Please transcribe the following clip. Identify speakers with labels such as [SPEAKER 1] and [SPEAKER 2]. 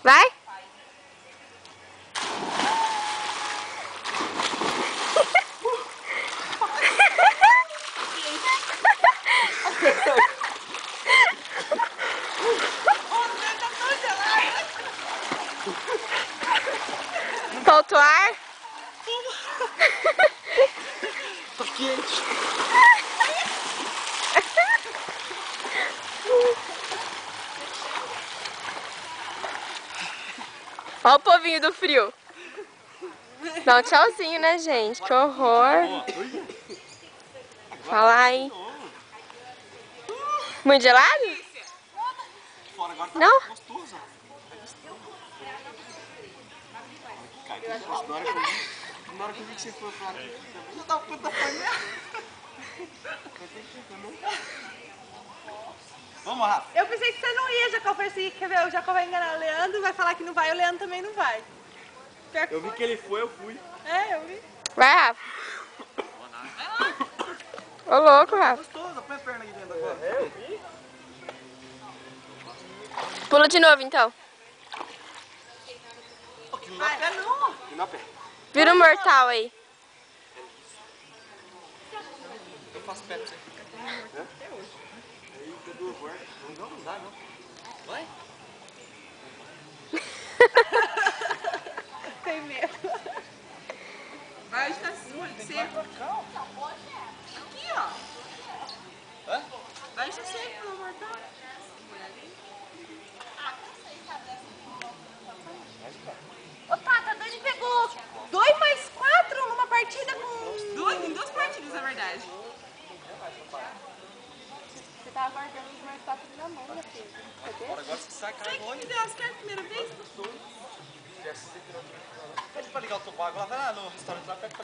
[SPEAKER 1] Vai? Falta o ar?
[SPEAKER 2] Tá quente.
[SPEAKER 1] Olha o povinho do frio. Dá um tchauzinho, né, gente? Que horror. Fala aí. Muito gelado?
[SPEAKER 2] Fora agora tá
[SPEAKER 1] Não?
[SPEAKER 2] gostoso. Na hora que eu vi que você foi pra lá, eu já tava puta panela. Vamos, Rafa.
[SPEAKER 3] Eu pensei que você não ia, Jacó. Eu falei assim, quer ver, o Jacó vai enganar o Leandro, vai falar que não vai, o Leandro também não vai.
[SPEAKER 2] Eu vi que ele foi, eu fui.
[SPEAKER 3] É, eu vi.
[SPEAKER 1] Vai, Rafa. Ô, louco, Rafa.
[SPEAKER 2] Gostoso, põe a perna aqui dentro agora. É, eu vi.
[SPEAKER 1] Pula de novo, então.
[SPEAKER 2] Aqui não dá pé não. Aqui não dá pé.
[SPEAKER 1] Vira um mortal aí.
[SPEAKER 2] Eu faço pé pra você. Até hoje. Aí, cadê o guarda? Não dá não. Vai.
[SPEAKER 3] Tem medo. Vai estar seco. Aqui, ó.
[SPEAKER 2] Hã?
[SPEAKER 3] Vai estar seco, pelo amor de Deus. Ô, Tata, a Dani pegou 2 mais 4 numa partida com... Em duas partidas, na verdade. Você tá aguardando os mais 4 na mão, minha filha. Cadê?
[SPEAKER 2] Agora você sai, cara.
[SPEAKER 3] Ai, que me deu as caras a primeira vez.
[SPEAKER 2] Pede pra ligar o tubo agora, vai lá no restaurante lá, pede pra